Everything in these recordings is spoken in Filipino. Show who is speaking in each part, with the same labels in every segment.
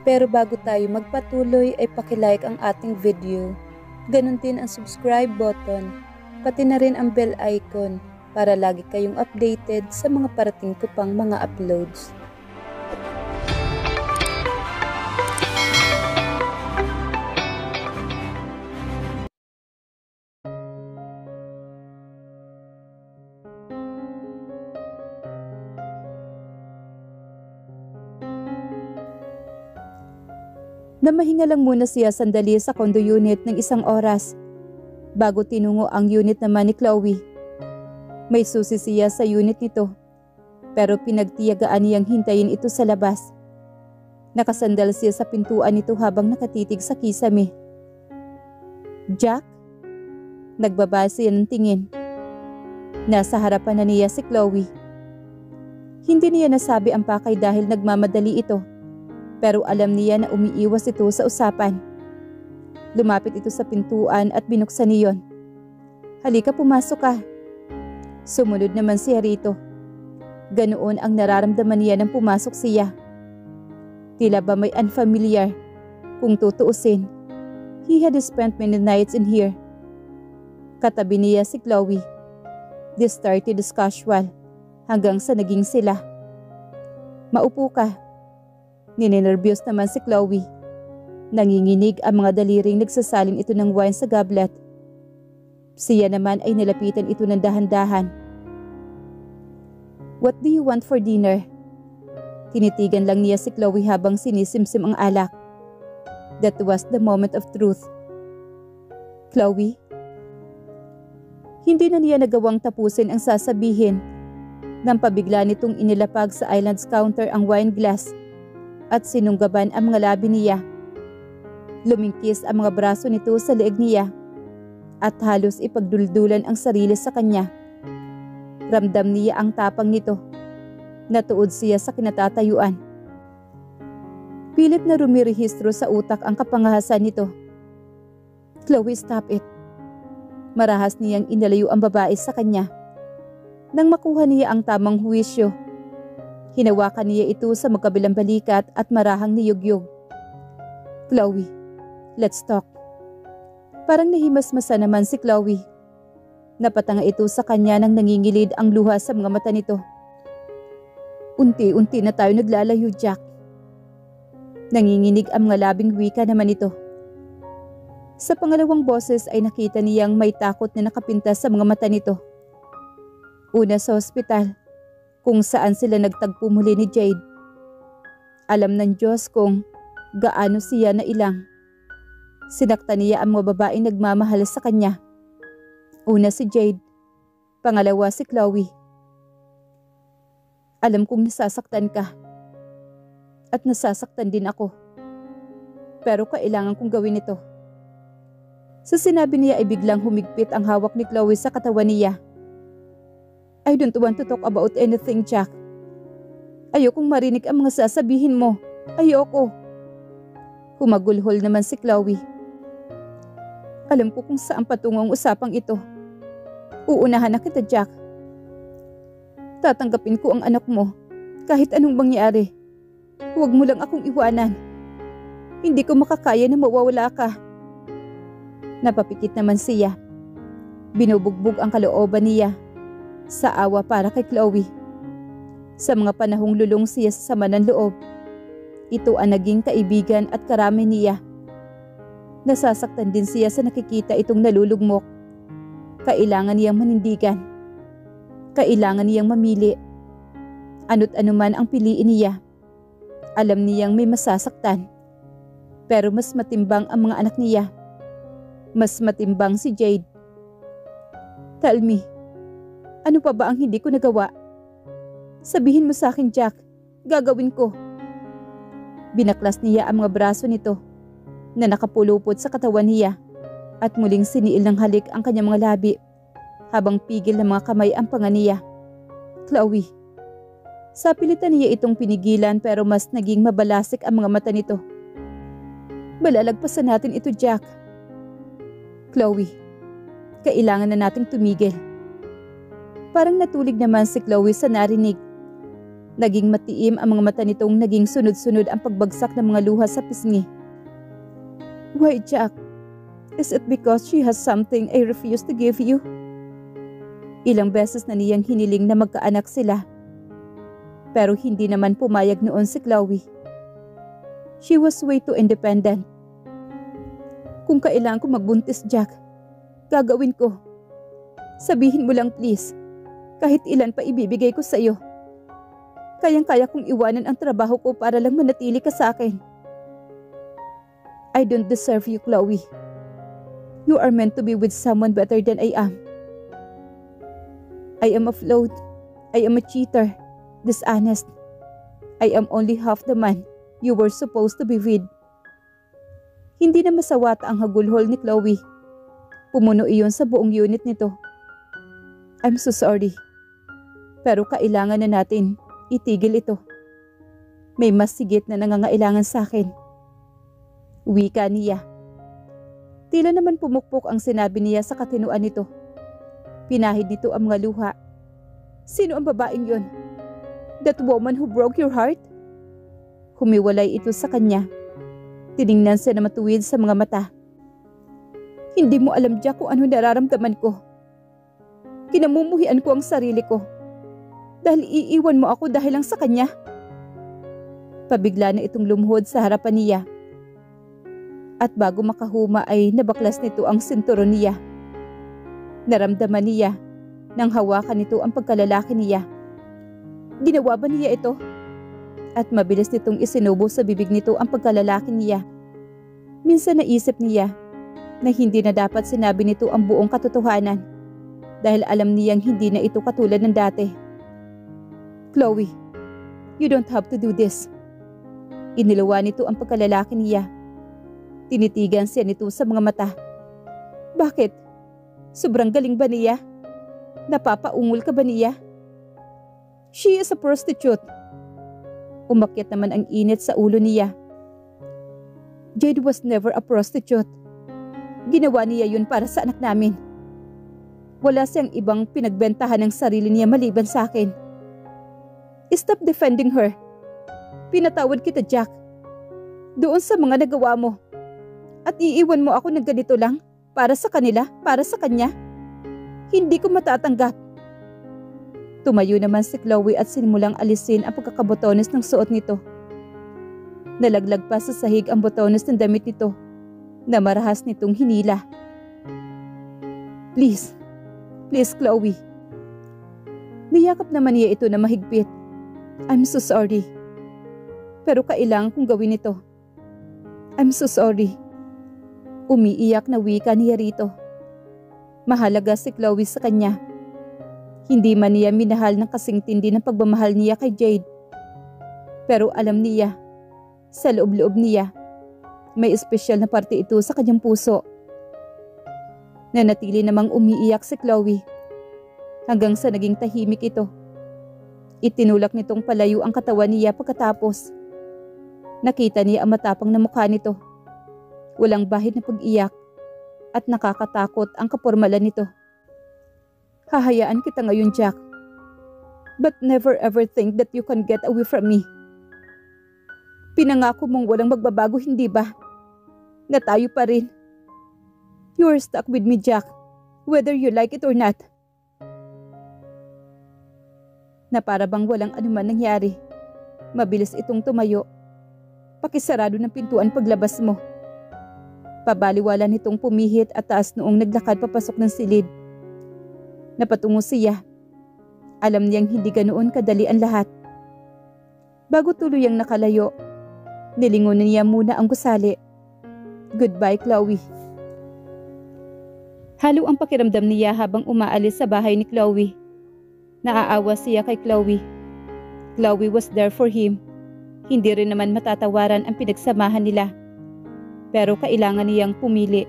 Speaker 1: Pero bago tayo magpatuloy ay pakilike ang ating video. Ganon din ang subscribe button, pati na rin ang bell icon para lagi kayong updated sa mga parating ko pang mga uploads. Namahinga lang muna siya sandali sa condo unit ng isang oras bago tinungo ang unit naman ni Chloe. May susi siya sa unit nito pero pinagtiyagaan niyang hintayin ito sa labas. Nakasandal siya sa pintuan nito habang nakatitig sa kisame. Jack? Nagbaba siya ng tingin. Nasa harapan na niya si Chloe. Hindi niya nasabi ang pakay dahil nagmamadali ito. Pero alam niya na umiiwas ito sa usapan. Lumapit ito sa pintuan at binuksan niyon. Halika, pumasok ka. Sumunod naman siya rito. Ganoon ang nararamdaman niya nang pumasok siya. Tila ba may unfamiliar. Kung tutuusin, he had spent many nights in here. Katabi niya si Chloe. This started as casual hanggang sa naging sila. Maupo ka. Ninenervyos naman si Chloe. Nanginginig ang mga daliring nagsasalin ito ng wine sa goblet. Siya naman ay nilapitan ito ng dahan-dahan. What do you want for dinner? Tinitigan lang niya si Chloe habang sinisimsim ang alak. That was the moment of truth. Chloe? Hindi na niya nagawang tapusin ang sasabihin nang pabigla nitong inilapag sa island's counter ang wine glass at sinunggaban ang mga labi niya. Lumingkis ang mga braso nito sa leeg niya at halos ipagduldulan ang sarili sa kanya. Ramdam niya ang tapang nito. Natuod siya sa kinatatayuan. Pilit na rumirehistro sa utak ang kapangahasan nito. Chloe, stop it. Marahas niyang inalayo ang babae sa kanya. Nang makuha niya ang tamang huwisyo, hinawakan niya ito sa magkabilang balikat at marahang niyugyug. Chloe, let's talk. Parang nahimasmasa naman si Chloe. Napatanga ito sa kanya nang nangingilid ang luha sa mga mata nito. Unti-unti na tayo naglalayo, Jack. Nanginginig ang mga labing wika naman ito. Sa pangalawang boses ay nakita niyang may takot na nakapintas sa mga mata nito. Una sa ospital, kung saan sila nagtagpo muli ni Jade. Alam ng Diyos kung gaano siya nailang. Sinaktan niya ang mga babaeng nagmamahal sa kanya. Una si Jade, pangalawa si Chloe. Alam kong nasasaktan ka. At nasasaktan din ako. Pero kailangan kong gawin ito. Sa sinabi niya ay biglang humigpit ang hawak ni Chloe sa katawan niya. I don't want to talk about anything, Jack. Ayokong marinig ang mga sasabihin mo. Ayoko. Humagulhol naman si Chloe. Alam ko kung saan patungo ang usapang ito. Uunahan na kita, Jack. Tatanggapin ko ang anak mo kahit anong mangyari. Huwag mo lang akong iwanan. Hindi ko makakaya na mawawala ka. Napapikit naman siya. Binubugbog ang kalooban niya sa awa para kay Chloe. Sa mga panahong lulong siya sa sama ng loob, ito ang naging kaibigan at karami niya. Nasasaktan din siya sa nakikita itong nalulugmok. Kailangan niyang manindigan. Kailangan niyang mamili. Ano't anuman ang piliin niya. Alam niyang may masasaktan. Pero mas matimbang ang mga anak niya. Mas matimbang si Jade. Tell me, ano pa ba ang hindi ko nagawa? Sabihin mo sa akin, Jack. Gagawin ko. Binaklas niya ang mga braso nito na nakapulupot sa katawan niya at muling siniil ng halik ang kanyang mga labi habang pigil ng mga kamay ang panga niya. Chloe. Sa pilitan niya itong pinigilan pero mas naging mabalasik ang mga mata nito. Malalagpasan natin ito, Jack. Chloe, kailangan na nating tumigil. Parang natulig naman si Chloe sa narinig. Naging matiim ang mga mata nitong naging sunod-sunod ang pagbagsak ng mga luha sa pisngi. Why, Jack? Is it because she has something I refuse to give you? Ilang beses na niyang hiniling na magkaanak sila. Pero hindi naman pumayag noon si Chloe. She was way too independent. Kung kailangan ko magbuntis, Jack, gagawin ko. Sabihin mo lang please, kahit ilan pa ibibigay ko sa iyo. Kayang-kaya kong iwanan ang trabaho ko para lang manatili ka sa akin. I don't deserve you, Chloe. You are meant to be with someone better than I am. I am a flawed. I am a cheater. Dishonest. I am only half the man you were supposed to be with. Hindi na masawata ang hagulhol ni Chloe. Pumuno iyon sa buong unit nito. I'm so sorry. Pero kailangan na natin itigil ito. May mas sigit na nangangailangan sa akin. Wika niya. Tila naman pumukpok ang sinabi niya sa katinuan nito. Pinahid nito ang mga luha. Sino ang babaeng yon? That woman who broke your heart? Humiwalay ito sa kanya. Tiningnan siya na matuwid sa mga mata. Hindi mo alam, Jack, kung ano nararamdaman ko. Kinamumuhian ko ang sarili ko. Dahil iiwan mo ako dahil lang sa kanya. Pabigla na itong lumuhod sa harapan niya. At bago makahuma ay nabaklas nito ang sinturon niya. Naramdaman niya nang hawakan nito ang pagkalalaki niya. Ginawa ba niya ito? At mabilis nitong isinubo sa bibig nito ang pagkalalaki niya. Minsan naisip niya na hindi na dapat sinabi nito ang buong katotohanan dahil alam niyang hindi na ito katulad ng dati. Chloe, you don't have to do this. Iniluwa nito ang pagkalalaki niya. Tinitigan siya nito sa mga mata. Bakit? Sobrang galing ba niya? Napapaungol ka ba niya? She is a prostitute. Umakyat naman ang init sa ulo niya. Jade was never a prostitute. Ginawa niya yun para sa anak namin. Wala siyang ibang pinagbentahan ng sarili niya maliban sa akin. Stop defending her. Pinatawad kita, Jack. Doon sa mga nagawa mo. At iiwan mo ako ng ganito lang para sa kanila, para sa kanya. Hindi ko matatanggap. Tumayo naman si Chloe at sinimulang alisin ang pagkakabotones ng suot nito. Nalaglag pa sa sahig ang botones ng damit nito na marahas nitong hinila. Please, please Chloe. Niyakap naman niya ito na mahigpit. I'm so sorry. Pero kailangan kong gawin ito. I'm so sorry. Umiiyak na wika niya rito. Mahalaga si Chloe sa kanya. Hindi man niya minahal ng kasing tindi ng pagmamahal niya kay Jade. Pero alam niya, sa loob-loob niya, may espesyal na parte ito sa kanyang puso. Nanatili namang umiiyak si Chloe hanggang sa naging tahimik ito. Itinulak nitong palayo ang katawan niya pagkatapos. Nakita niya ang matapang na mukha nito. Walang bahid na pag-iyak at nakakatakot ang kapormalan nito. Hahayaan kita ngayon, Jack. But never ever think that you can get away from me. Pinangako mong walang magbabago, hindi ba? Na tayo pa rin. You're stuck with me, Jack. Whether you like it or not. Na para bang walang anuman nangyari. Mabilis itong tumayo. Pakisarado ng pintuan paglabas mo. Pabaliwala nitong pumihit at taas noong naglakad papasok ng silid. Napatungo siya. Alam niyang hindi ganoon kadali ang lahat. Bago tuluyang nakalayo, nilingon niya muna ang gusali. Goodbye, Chloe. Halo ang pakiramdam niya habang umaalis sa bahay ni Chloe. Naaawa siya kay Chloe. Chloe was there for him. Hindi rin naman matatawaran ang pinagsamahan nila. Pero kailangan niyang pumili.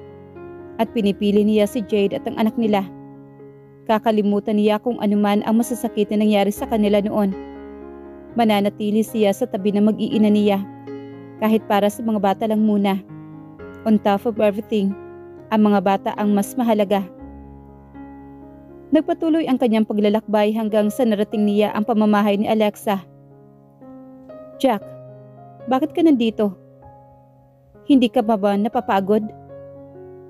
Speaker 1: At pinipili niya si Jade at ang anak nila. Kakalimutan niya kung anuman ang masasakit na nangyari sa kanila noon. Mananatili siya sa tabi ng mag-iina niya. Kahit para sa mga bata lang muna. On top of everything, ang mga bata ang mas mahalaga. Nagpatuloy ang kanyang paglalakbay hanggang sa narating niya ang pamamahay ni Alexa Jack, bakit ka nandito? Hindi ka ba napapagod?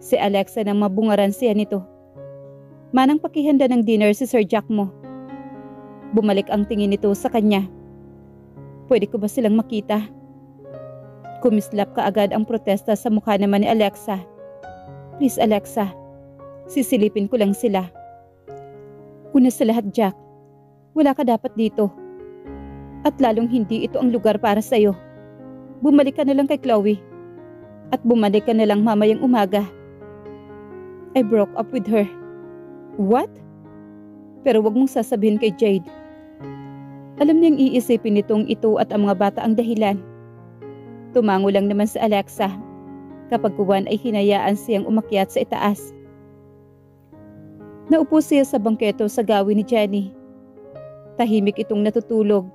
Speaker 1: Si Alexa nang mabungaran siya nito. Manang pakihanda ng dinner si Sir Jack mo. Bumalik ang tingin nito sa kanya. Pwede ko ba silang makita? Kumislap kaagad ang protesta sa mukha naman ni Alexa. Please Alexa, sisilipin ko lang sila. Una sa lahat Jack, wala ka dapat dito. At lalong hindi ito ang lugar para sa'yo. Bumalik ka na lang kay Chloe. At bumalik ka na lang mamayang umaga. I broke up with her. What? Pero wag mong sasabihin kay Jade. Alam niyang iisipin nitong ito at ang mga bata ang dahilan. Tumango lang naman si Alexa. Kapag kuwan ay hinayaan siyang umakyat sa itaas. Naupo siya sa bangketo sa gawin ni Jenny. Tahimik itong natutulog.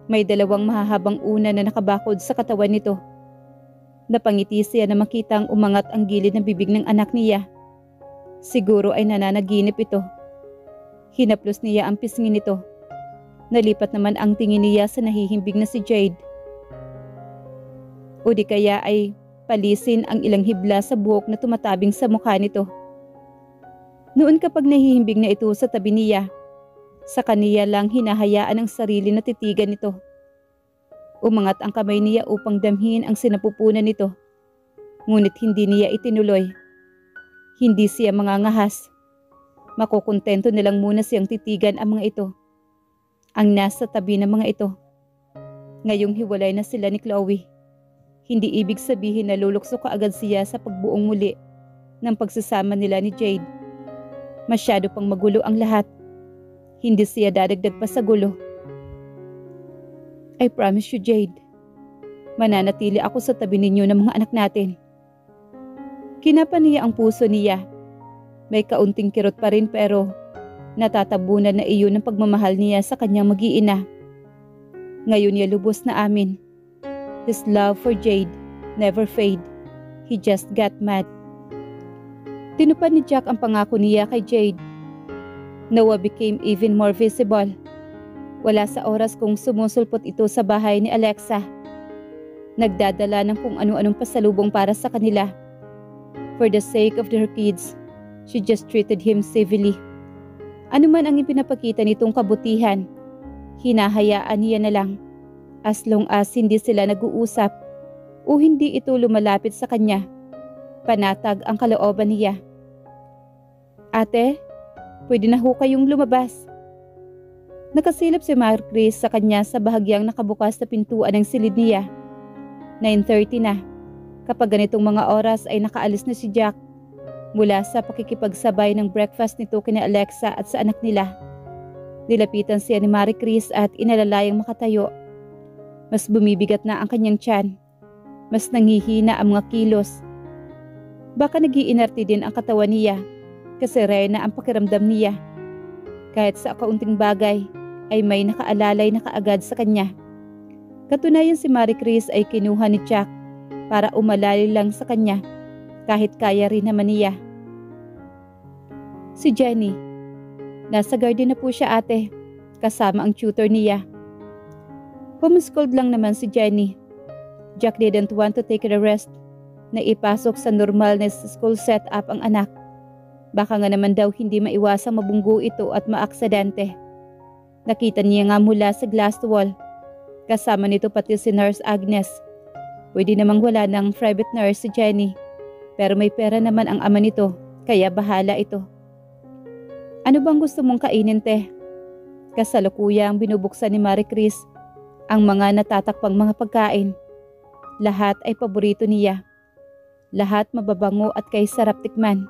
Speaker 1: May dalawang mahahabang una na nakabakod sa katawan nito. Napangiti siya na makitang umangat ang gilid ng bibig ng anak niya. Siguro ay nananaginip ito. Hinaplos niya ang pisngi nito. Nalipat naman ang tingin niya sa nahihimbing na si Jade. O di kaya ay palisin ang ilang hibla sa buhok na tumatabing sa mukha nito. Noon kapag nahihimbing na ito sa tabi niya, sa kaniya lang hinahayaan ang sarili na titigan nito. Umangat ang kamay niya upang damhin ang sinapupunan nito. Ngunit hindi niya itinuloy. Hindi siya mangangahas. Makukontento na lang muna siyang titigan ang mga ito. Ang nasa tabi ng mga ito. Ngayong hiwalay na sila ni Chloe. Hindi ibig sabihin na lulukso kaagad siya sa pagbuong muli ng pagsasama nila ni Jade. Masyado pang magulo ang lahat. Hindi siya dadagdag pa sa gulo. I promise you, Jade. Mananatili ako sa tabi ninyo ng mga anak natin. Kinapa niya ang puso niya. May kaunting kirot pa rin pero natatabunan na iyon ng pagmamahal niya sa kanyang mag-iina. Ngayon niya lubos na amin. His love for Jade never fade. He just got mad. Tinupad ni Jack ang pangako niya kay Jade. Noah became even more visible. Wala sa oras kung sumusulpot ito sa bahay ni Alexa. Nagdadala ng kung ano-anong pasalubong para sa kanila. For the sake of their kids, she just treated him civilly. Ano man ang ipinapakita nitong kabutihan, hinahayaan niya na lang. As long as hindi sila nag-uusap o hindi ito lumalapit sa kanya, panatag ang kalooban niya. Ate, pwede na ho kayong lumabas. Nakasilip si Chris sa kanya sa bahagyang nakabukas na pintuan ng silid niya. 9:30 na. Kapag ganitong mga oras ay nakaalis na si Jack mula sa pakikipagsabay ng breakfast nito kina Alexa at sa anak nila. Nilapitan siya ni Chris at inalalayang makatayo. Mas bumibigat na ang kanyang tiyan. Mas nangihina ang mga kilos. Baka nag-iinarte din ang katawan niya kasi rare na ang pakiramdam niya. Kahit sa kaunting bagay ay may nakaalalay na kaagad sa kanya. Katunayan si Chris ay kinuha ni Jack para umalali lang sa kanya kahit kaya rin naman niya. Si Jenny, nasa garden na po siya ate, kasama ang tutor niya. Homeschooled lang naman si Jenny. Jack didn't want to take a rest na ipasok sa normal na school setup ang anak. Baka nga naman daw hindi maiwasang mabunggo ito at maaksidente. Nakita niya nga mula sa glass wall. Kasama nito pati si Nurse Agnes. Pwede namang wala ng private nurse si Jenny. Pero may pera naman ang ama nito, kaya bahala ito. Ano bang gusto mong kainin, te? Kasalukuyang binubuksan ni Chris ang mga natatakpang mga pagkain. Lahat ay paborito niya. Lahat mababango at kay sarap tikman.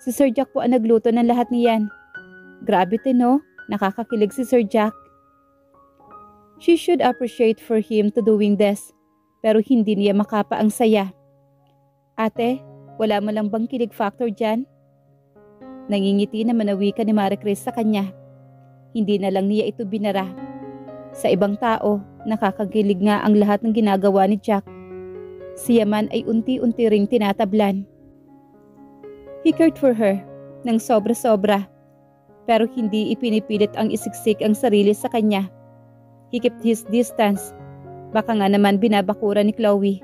Speaker 1: Si Sir Jack po ang nagluto ng lahat niyan. Grabe no? Nakakakilig si Sir Jack. She should appreciate for him to doing this, pero hindi niya makapa ang saya. Ate, wala mo lang bang kilig factor dyan? Nangingiti na manawi ka ni Chris sa kanya. Hindi na lang niya ito binara. Sa ibang tao, nakakakilig nga ang lahat ng ginagawa ni Jack. Siya man ay unti-unti ring tinatablan. He cared for her ng sobra-sobra, pero hindi ipinipilit ang isiksik ang sarili sa kanya. He kept his distance Baka nga naman binabakura ni Chloe.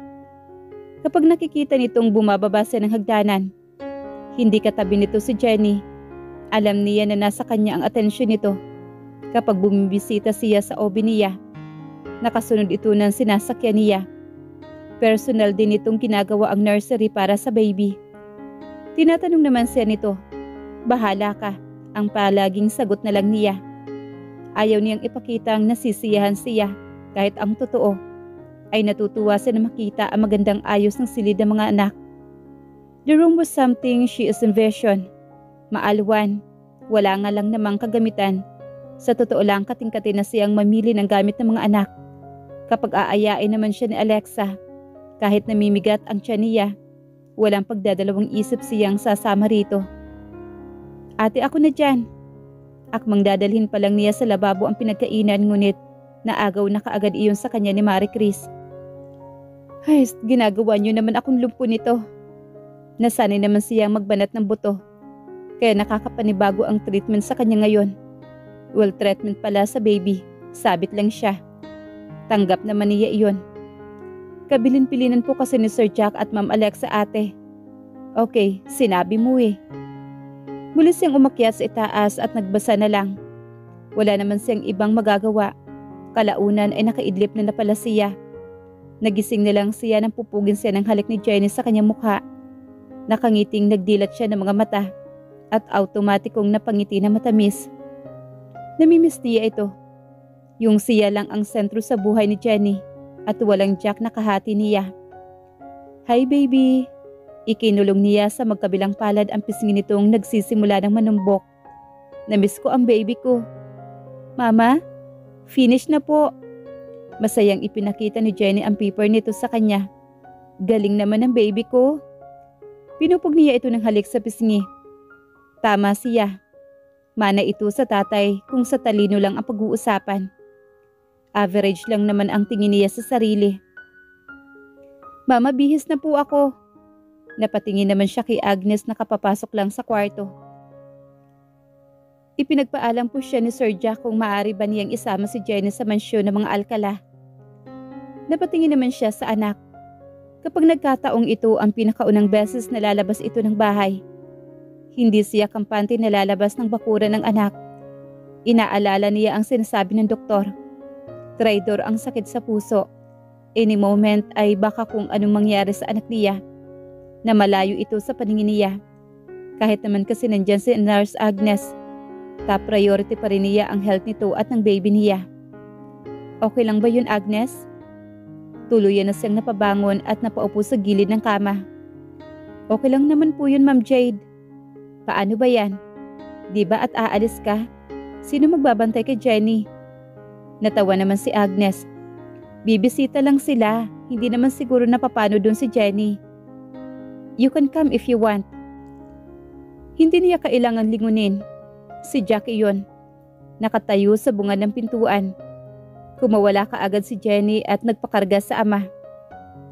Speaker 1: Kapag nakikita nitong bumababa siya ng hagdanan, hindi katabi nito si Jenny. Alam niya na nasa kanya ang atensyon nito. Kapag bumibisita siya sa OB niya, nakasunod ito ng sinasakyan niya. Personal din itong ginagawa ang nursery para sa baby. Tinatanong naman siya nito, "Bahala ka," ang palaging sagot na lang niya. Ayaw niyang ipakitang nasisiyahan siya kahit ang totoo ay natutuwa siya na makita ang magandang ayos ng silid ng mga anak. The room was something she is envisioned. Maalwan, wala nga lang namang kagamitan. Sa totoo lang kating-kati na siyang mamili ng gamit ng mga anak. Kapag aayain naman siya ni Alexa, kahit namimigat ang tiyan niya, walang pagdadalawang isip siyang sasama rito. "Ate, ako na dyan." Akmang dadalhin pa lang niya sa lababo ang pinagkainan, ngunit naagaw na kaagad iyon sa kanya ni Marie Chris. "Ay, ginagawa niyo naman akong lumpo nito." Nasanay naman siyang magbanat ng buto, kaya nakakapanibago ang treatment sa kanya ngayon. Well, treatment pala sa baby, sabit lang siya. Tanggap naman niya iyon. "Kabilin-pilinan po kasi ni Sir Jack at Ma'am Alexa, ate." "Okay, sinabi mo eh." Muli siyang umakyat sa itaas at nagbasa na lang. Wala naman siyang ibang magagawa. Kalaunan ay nakaidlip na pala siya. Nagising na lang siya nang pupugin siya ng halik ni Jenny sa kanyang mukha. Nakangiting nagdilat siya ng mga mata at automatikong napangiti na matamis. Namimiss niya ito. Yung siya lang ang sentro sa buhay ni Jenny at walang Jack na kahati niya. "Hi baby." Ikinulong niya sa magkabilang palad ang pisngi nitong nagsisimula ng manumbok. "Namiss ko ang baby ko." "Mama, finish na po." Masayang ipinakita ni Jenny ang paper nito sa kanya. "Galing naman ang baby ko." Pinupog niya ito ng halik sa pisngi. Tama siya. Mana ito sa tatay kung sa talino lang ang pag-uusapan. Average lang naman ang tingin niya sa sarili. "Mama, bihis na po ako." Napatingin naman siya kay Agnes na kapapasok lang sa kwarto. Ipinagpaalam po siya ni Sir Jack kung maaari ba niyang isama si Jenny sa mansyon ng mga Alcala. Napatingin naman siya sa anak. Kapag nagkataong ito ang pinakaunang beses na lalabas ito ng bahay, hindi siya kampante na lalabas ng bakuran ng anak. Inaalala niya ang sinasabi ng doktor. Traidor ang sakit sa puso. Any moment ay baka kung anong mangyari sa anak niya, na malayo ito sa paningin niya. Kahit naman kasi nandyan si Nurse Agnes, top priority pa rin niya ang health nito at ng baby niya. "Okay lang ba yun, Agnes?" Tuluyan na siyang napabangon at napaupo sa gilid ng kama. "Okay lang naman po yun, Ma'am Jade." "Paano ba yan? Di ba at aalis ka? Sino magbabantay kay Jenny?" Natawa naman si Agnes. "Bibisita lang sila, hindi naman siguro na papano dun si Jenny." "You can come if you want." Hindi niya kailangan lingunin. Si Jack iyon. Nakatayo sa bungad ng pintuan. Kumawala kaagad si Jenny at nagpakarga sa ama.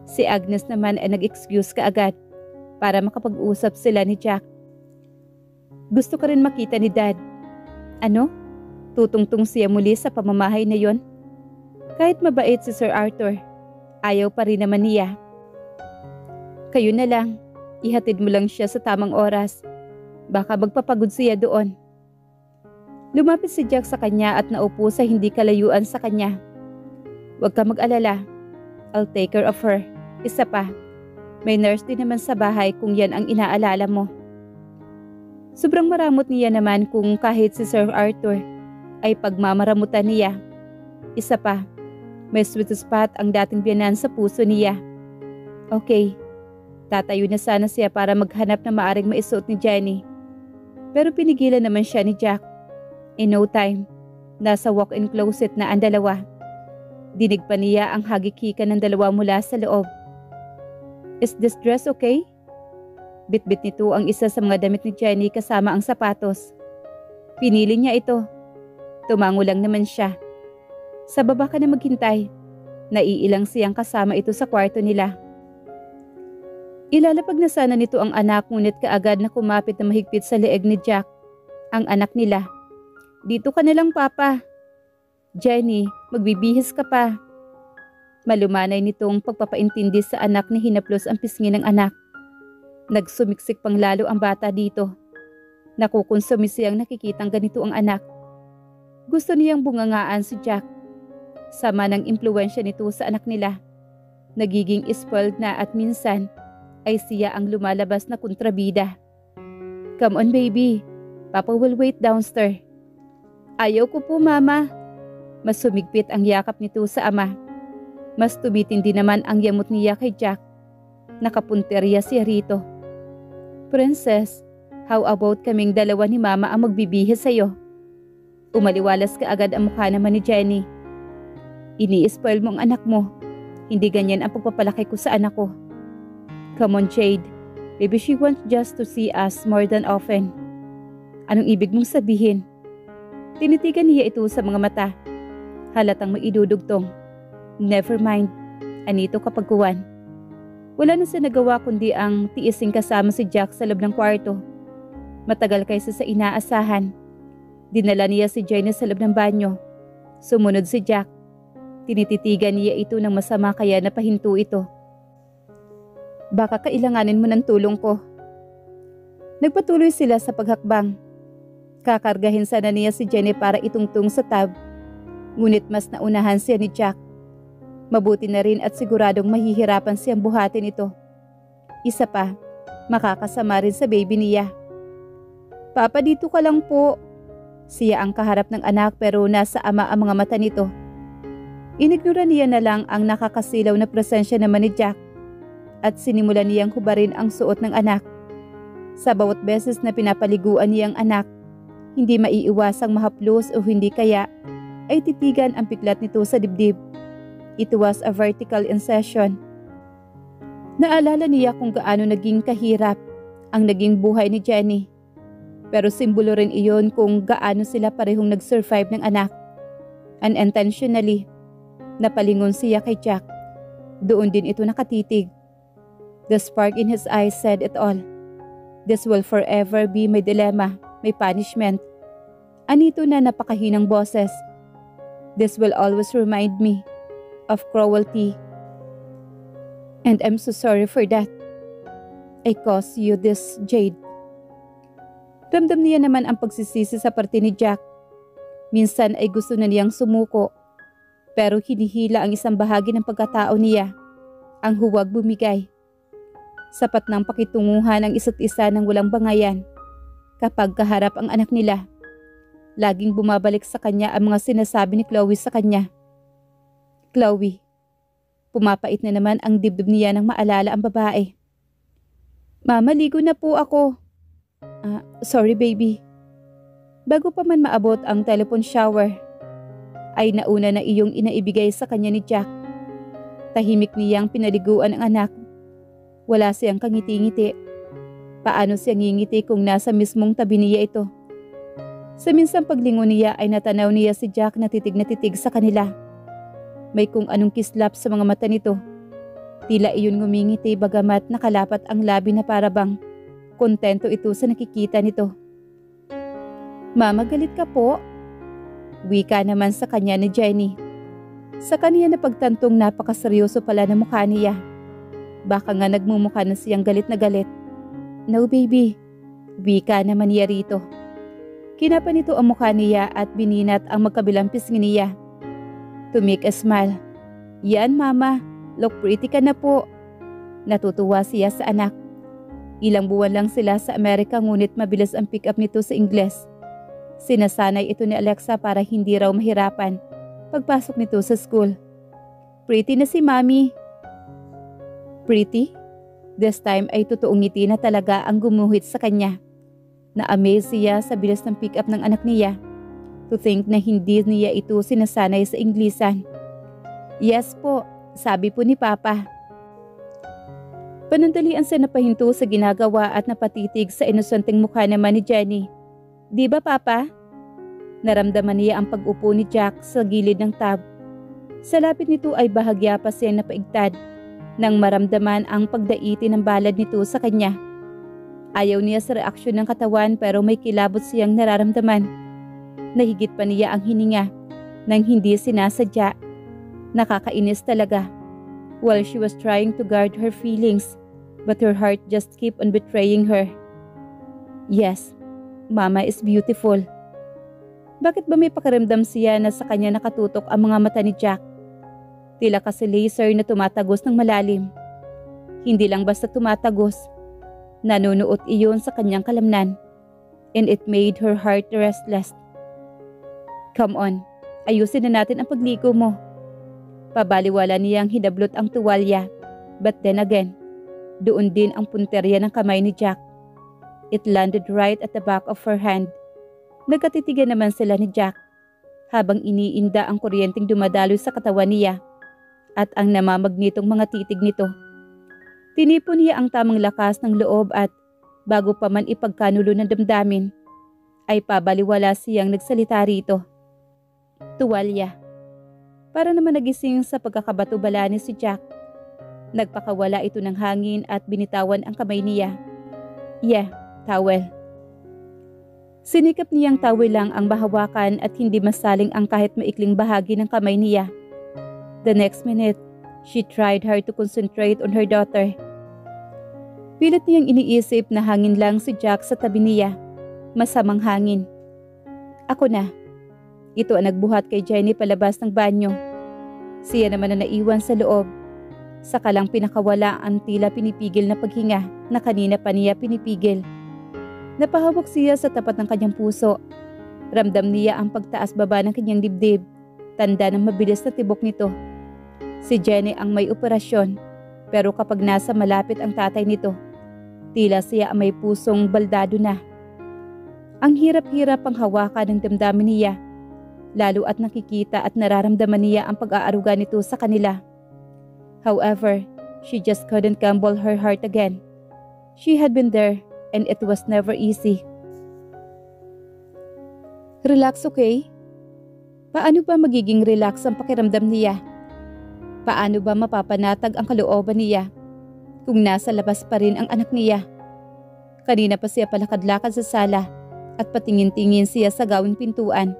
Speaker 1: Si Agnes naman ay nag-excuse kaagad para makapag-usap sila ni Jack. "Gusto ko rin makita ni Dad." "Ano?" Tutungtong siya muli sa pamamahay na yon. Kahit mabait si Sir Arthur, ayaw pa rin naman niya. "Kayo na lang, ihatid mo lang siya sa tamang oras. Baka magpapagod siya doon." Lumapit si Jack sa kanya at naupo sa hindi kalayuan sa kanya. "Huwag ka mag-alala. I'll take care of her. Isa pa, may nurse din naman sa bahay kung yan ang inaalala mo." Sobrang maramot niya naman kung kahit si Sir Arthur ay pagmamaramutan niya. Isa pa, may sweet spot ang dating biyanan sa puso niya. Okay, tatayo na sana siya para maghanap na maaring maisuot ni Jenny. Pero pinigilan naman siya ni Jack. In no time, nasa walk-in closet na ang dalawa. Dinig pa niya ang hagikikan ng dalawa mula sa loob. "Is this dress okay?" Bitbit nito ang isa sa mga damit ni Jenny kasama ang sapatos. Pinili niya ito. Tumango lang naman siya. "Sa baba ka na maghintay." Naiilang siyang kasama ito sa kwarto nila. Ilalapag na sana nito ang anak, ngunit kaagad na kumapit na mahigpit sa leeg ni Jack, ang anak nila. "Dito ka na lang, Papa." "Jenny, magbibihis ka pa." Malumanay nitong pagpapaintindi sa anak ni hinaplos ang pisngi ng anak. Nagsumiksik pang lalo ang bata dito. Nakukonsumi siyang nakikitang ganito ang anak. Gusto niyang bungangaan si Jack. Sama ng impluwensya nito sa anak nila. Nagiging spoiled na at minsan ay siya ang lumalabas na kontrabida. Come on baby, Papa will wait downstairs. Ayaw ko po mama. Mas sumigpit ang yakap nito sa ama. Mas tumitindi naman ang yamot niya kay Jack. Nakapunteriya siya rito. Princess, how about kaming dalawa ni mama ang magbibihis sa'yo? Umaliwalas ka agad ang mukha naman ni Jenny. Ini-spoil mo ang anak mo. Hindi ganyan ang pagpapalaki ko sa anak ko. Come on Jade, maybe she wants just to see us more than often. Anong ibig mong sabihin? Tinitigan niya ito sa mga mata. Halatang maidudugtong. Never mind, anito kapag kuwan. Wala na siya nagawa kundi ang tiising kasama si Jack sa loob ng kwarto. Matagal kaysa sa inaasahan. Dinala niya si Jenny sa loob ng banyo. Sumunod si Jack. Tinititigan niya ito ng masama kaya napahinto ito. Baka kailanganin mo ng tulong ko. Nagpatuloy sila sa paghakbang. Kakargahin sana niya si Jenny para itungtong sa tub. Ngunit mas naunahan siya ni Jack. Mabuti na rin at siguradong mahihirapan siyang buhatin ito. Isa pa, makakasama rin sa baby niya. Papa, dito ka lang po. Siya ang kaharap ng anak pero nasa ama ang mga mata nito. Inignora niya na lang ang nakakasilaw na presensya naman ni Jack at sinimulan niyang hubarin ang suot ng anak. Sa bawat beses na pinapaliguan niya ang anak, hindi maiiwasang mahaplos o hindi kaya ay titigan ang piklat nito sa dibdib. It was a vertical incision. Naalala niya kung gaano naging kahirap ang naging buhay ni Jenny. Pero simbolo rin iyon kung gaano sila parehong nag-survive ng anak. Unintentionally, napalingon siya kay Jack. Doon din ito nakatitig. The spark in his eyes said it all. This will forever be my dilemma, my punishment. Anito na napakahinang boses. This will always remind me of cruelty. And I'm so sorry for that. I caused you this, Jade. Ramdam niya naman ang pagsisisi sa parte ni Jack. Minsan ay gusto na niyang sumuko. Pero hinihila ang isang bahagi ng pagkatao niya. Ang huwag bumigay. Sapat ng pakitunguhan ang isa't isa ng walang bangayan. Kapag kaharap ang anak nila, laging bumabalik sa kanya ang mga sinasabi ni Chloe sa kanya. Chloe, pumapait na naman ang dibdib niya nang maalala ang babae. Mama, ligo na po ako. Sorry baby. Bago pa man maabot ang telephone shower, ay nauna na iyong inaibigay sa kanya ni Jack. Tahimik niyang pinaliguan ang anak. Wala siyang kangiti-ngiti. Paano siya ngingiti kung nasa mismong tabi niya ito? Sa minsang paglingon niya ay natanaw niya si Jack na titig sa kanila. May kung anong kislap sa mga mata nito. Tila iyon ngumingiti bagamat nakalapat ang labi na parabang kontento ito sa nakikita nito. Mama, galit ka po? Wika naman sa kanya ni Jenny. Sa kanya na pagtantong napakaseryoso pala na mukha niya. Baka nga nagmumukha na siyang galit na galit. No baby, wika naman niya rito. Kinapa nito ang mukha niya at bininat ang magkabilang pisngi niya. To make a smile. Yan mama, look pretty ka na po. Natutuwa siya sa anak. Ilang buwan lang sila sa Amerika ngunit mabilis ang pick up nito sa Ingles. Sinasanay ito ni Alexa para hindi raw mahirapan pagpasok nito sa school. Pretty na si Mami. Pretty? This time ay totoong ngiti na talaga ang gumuhit sa kanya. Na-amaze siya sa bilis ng pick up ng anak niya. To think na hindi niya ito sinasanay sa Inglisan. Yes po, sabi po ni Papa. Panandalian siya napahinto sa ginagawa at napatitig sa inosenteng mukha naman ni Jenny. Di ba Papa? Naramdaman niya ang pag-upo ni Jack sa gilid ng tub. Sa lapit nito ay bahagya pa siya napaigtad nang maramdaman ang pagdaiti ng balad nito sa kanya. Ayaw niya sa reaksyon ng katawan pero may kilabot siyang nararamdaman. Nahigit pa niya ang hininga nang hindi sinasadya. Nakakainis talaga. While she was trying to guard her feelings, but her heart just kept on betraying her. Yes, Mama is beautiful. Bakit ba may pakiramdam siya na sa kanya nakatutok ang mga mata ni Jack? Tila kasi laser na tumatagos ng malalim. Hindi lang basta tumatagos. Nanunuot iyon sa kanyang kalamnan. And it made her heart restless. Come on, ayusin na natin ang pagligo mo. Pabaliwala niyang hinablot ang tuwalya. But then again, doon din ang punterya ng kamay ni Jack. It landed right at the back of her hand. Nagkatitigan naman sila ni Jack habang iniinda ang kuryenteng dumadaloy sa katawan niya at ang namamagnitong mga titig nito. Tinipon niya ang tamang lakas ng loob at bago pa man ipagkanulo ng damdamin, ay pabaliwala siyang nagsalita rito. Tuwalya. Para naman nagising sa pagkakabato-bala ni si Jack. Nagpakawala ito ng hangin at binitawan ang kamay niya. Yeah, towel. Sinikap niyang towel lang ang bahawakan at hindi masaling ang kahit maikling bahagi ng kamay niya. The next minute, she tried hard to concentrate on her daughter. Pilit niyang iniisip na hangin lang si Jack sa tabi niya. Masamang hangin. Ako na. Ito ang nagbuhat kay Jenny palabas ng banyo. Siya naman na naiwan sa loob. Saka lang pinakawala ang tila pinipigil na paghinga na kanina pa niya pinipigil. Napahawak siya sa tapat ng kanyang puso. Ramdam niya ang pagtaas-baba ng kanyang dibdib. Tanda ng mabilis na tibok nito. Si Jenny ang may operasyon. Pero kapag nasa malapit ang tatay nito, tila siya ang may pusong baldado na. Ang hirap-hirap ang hawakan ng damdamin niya. Lalo at nakikita at nararamdaman niya ang pag-aaruga nito sa kanila. However, she just couldn't gamble her heart again. She had been there. And it was never easy. Relax, okay? Paano ba magiging relax ang pakiramdam niya? Paano ba mapapanatag ang kalooban niya kung nasa labas pa rin ang anak niya? Kanina pa siya palakad-lakad sa sala at patingin-tingin siya sa gawing pintuan.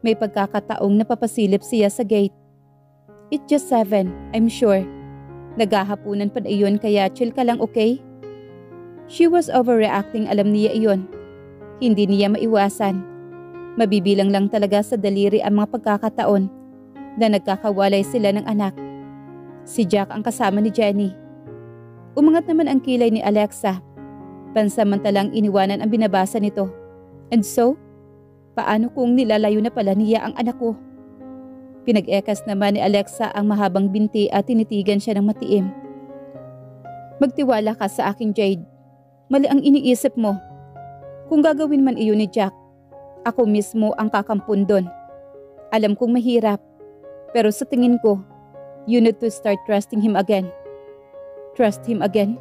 Speaker 1: May pagkakataong napapasilip siya sa gate. It's just 7, I'm sure. Naghahapunan pa na iyon kaya chill ka lang, okay? She was overreacting, alam niya iyon. Hindi niya maiwasan. Mabibilang lang talaga sa daliri ang mga pagkakataon na nagkakawalay sila ng anak. Si Jack ang kasama ni Jenny. Umangat naman ang kilay ni Alexa. Pansamantalang iniwanan ang binabasa nito. And so, paano kung nilalayo na pala niya ang anak ko? Pinag-ekas naman ni Alexa ang mahabang binti at tinitigan siya ng matiim. Magtiwala ka sa akin, Jade. Mali ang iniisip mo. Kung gagawin man iyon ni Jack, ako mismo ang kakampun doon. Alam kong mahirap, pero sa tingin ko, you need to start trusting him again. Trust him again?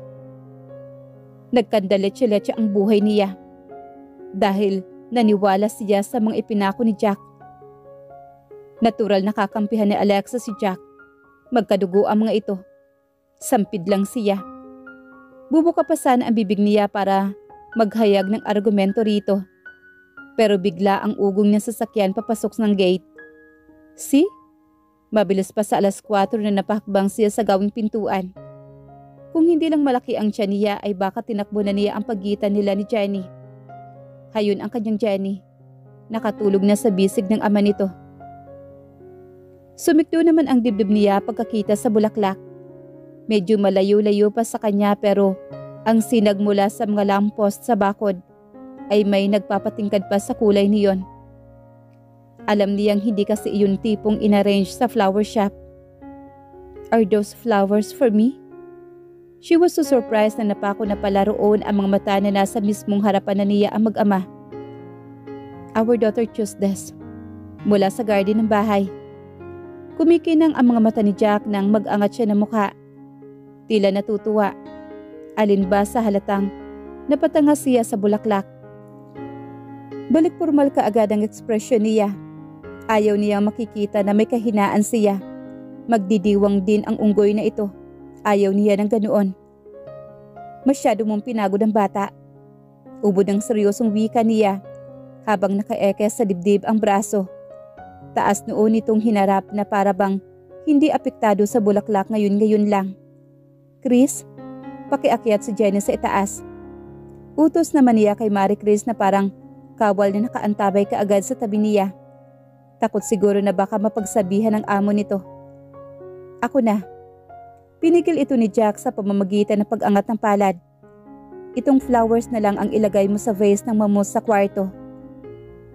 Speaker 1: Nagkandaletse-letse ang buhay niya. Dahil naniwala siya sa mga ipinako ni Jack. Natural na kakampihan ni Alexa si Jack. Magkadugo ang mga ito. Sampid lang siya. Bubuka pa sana ang bibig niya para maghayag ng argumento rito. Pero bigla ang ugong ng sasakyan papasok ng gate. See? Mabilis pa sa 4:00 na napahakbang siya sa gawing pintuan. Kung hindi lang malaki ang tiyan niya ay baka tinakbo na niya ang pagitan nila ni Jenny. Hayon ang kanyang Jenny. Nakatulog na sa bisig ng ama nito. Sumikto naman ang dibdib niya pagkakita sa bulaklak. Medyo malayo-layo pa sa kanya pero ang sinag mula sa mga lamppost sa bakod ay may nagpapatingkad pa sa kulay niyon. Alam niyang hindi kasi iyon tipong inarrange sa flower shop. Are those flowers for me? She was so surprised na napako na pala roon ang mga mata na nasa mismong harapan na niya ang mag-ama. Our daughter chose this. Mula sa garden ng bahay. Kumikinang ang mga mata ni Jack nang mag-angat siya ng mukha. Tila natutuwa. Alin ba sa halatang napatanga siya sa bulaklak. Balik formal kaagad ang ekspresyon niya. Ayaw niya makikita na may kahinaan siya. Magdidiwang din ang unggoy na ito. Ayaw niya ng ganoon. Masyado mong pinagod ang bata. Ubod ng seryosong wika niya habang nakaekes sa dibdib ang braso. Taas noon itong hinarap na para bang hindi apektado sa bulaklak ngayon lang. Chris, pakiakyat si Jenny sa itaas. Utos naman niya kay Marie Chris na parang kawal na nakaantabay kaagad sa tabi niya. Takot siguro na baka mapagsabihan ng amo nito. Ako na. Pinigil ito ni Jack sa pamamagitan ng pag-angat ng palad. Itong flowers na lang ang ilagay mo sa vase ng mamos sa kwarto.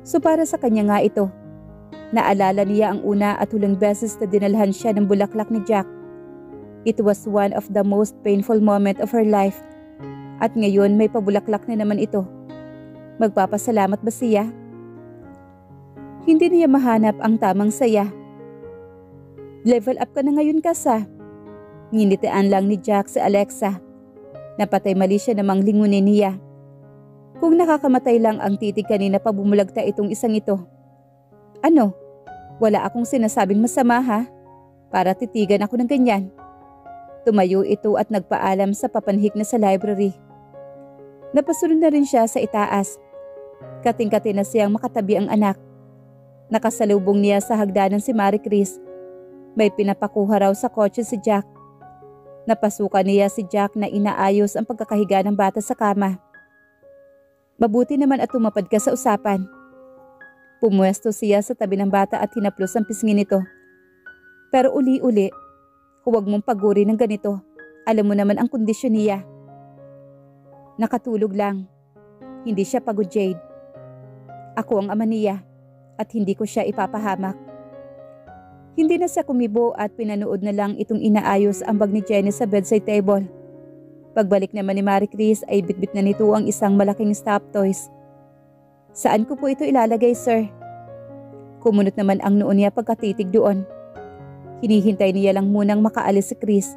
Speaker 1: So para sa kanya nga ito. Naalala niya ang una at huling beses na dinalhan siya ng bulaklak ni Jack. It was one of the most painful moment of her life. At ngayon may pabulaklak na naman ito. Magpapasalamat ba siya? Hindi niya mahanap ang tamang saya. Level up ka na ngayon, Kasa. Nginitian lang ni Jack si Alexa. Napatay mali siya namang lingunin niya. Kung nakakamatay lang ang titig kanina pa bumulagta itong isang ito. Ano? Wala akong sinasabing masama ha? Para titigan ako ng ganyan. Tumayo ito at nagpaalam sa papanhik na sa library. Napasunod na rin siya sa itaas. Kating-kati na siyang makatabi ang anak. Nakasalubong niya sa hagdanan si Marie Chris. May pinapakuha raw sa kotse si Jack. Napasukan niya si Jack na inaayos ang pagkakahiga ng bata sa kama. Mabuti naman at tumapad ka sa usapan. Pumuesto siya sa tabi ng bata at hinaplos ang pisngi nito. Pero uli-uli, huwag mong paguri ng ganito. Alam mo naman ang kondisyon niya. Nakatulog lang. Hindi siya pagod, Jade. Ako ang ama niya at hindi ko siya ipapahamak. Hindi na siya kumibo at pinanood na lang itong inaayos ang bag ni Jenny sa bedside table. Pagbalik naman ni Marie Chris ay bitbit na nito ang isang malaking stuffed toys. Saan ko po ito ilalagay, sir? Kumunot naman ang noo niya pagkatitig doon. Hinihintay niya lang munang makaalis si Chris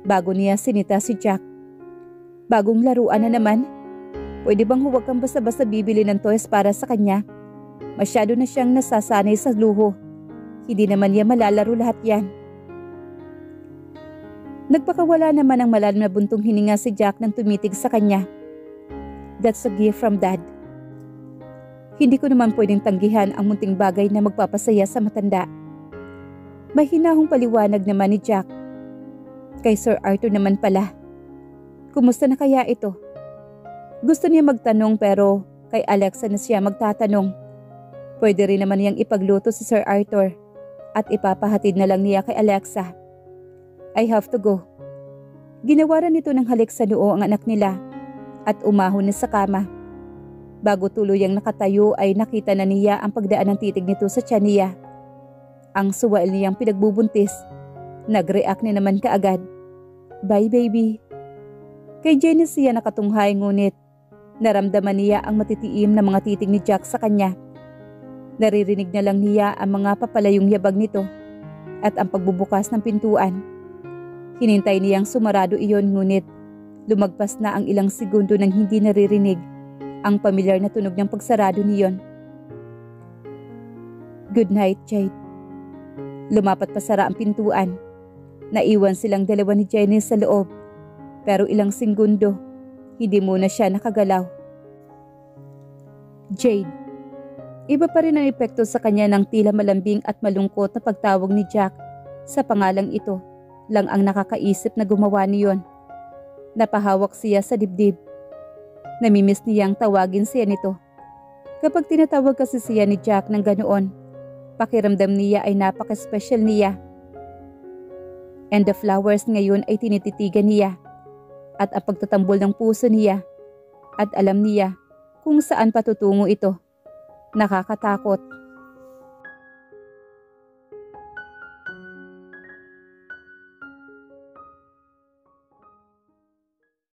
Speaker 1: bago niya sinita si Jack. Bagong laruan na naman? Pwede bang huwag kang basta-basta bibili ng toys para sa kanya? Masyado na siyang nasasanay sa luho. Hindi naman niya malalaro lahat yan. Nagpakawala naman ang malalim na buntong hininga si Jack nang tumitig sa kanya. That's a gift from Dad. Hindi ko naman pwedeng tanggihan ang munting bagay na magpapasaya sa matanda. Mahinahong paliwanag naman ni Jack. Kay Sir Arthur naman pala. Kumusta na kaya ito? Gusto niya magtanong pero kay Alexa na siya magtatanong. Pwede rin naman niyang ipagluto si Sir Arthur at ipapahatid na lang niya kay Alexa. I have to go. Ginawaran nito ng halik sa noo ang anak nila at umahon na sa kama. Bago tuluyang nakatayo ay nakita na niya ang pagdaan ng titig nito sa tiyan niya. Ang suwail niyang pinagbubuntis. Nag-react na naman kaagad. Bye baby. Kay Jenny siya nakatunghay ngunit naramdaman niya ang matitiim na mga titig ni Jack sa kanya. Naririnig na lang niya ang mga papalayong yabag nito at ang pagbubukas ng pintuan. Hinintay niyang sumarado iyon ngunit lumagpas na ang ilang segundo nang hindi naririnig ang pamilyar na tunog ng pagsarado niyon. Good night, Jade. Lumapat pa sara ang pintuan. Naiwan silang dalawa ni Jenny sa loob. Pero ilang segundo, hindi muna siya nakagalaw. Jade. Iba pa rin ang epekto sa kanya ng tila malambing at malungkot na pagtawag ni Jack sa pangalang ito lang ang nakakaisip na gumawa niyon. Napahawak siya sa dibdib. Namimiss niyang tawagin siya nito. Kapag tinatawag kasi siya ni Jack ng ganoon, pakiramdam niya ay napaka-special niya. And the flowers ngayon ay tinititigan niya at ang pagtatambol ng puso niya at alam niya kung saan patutungo ito. Nakakatakot.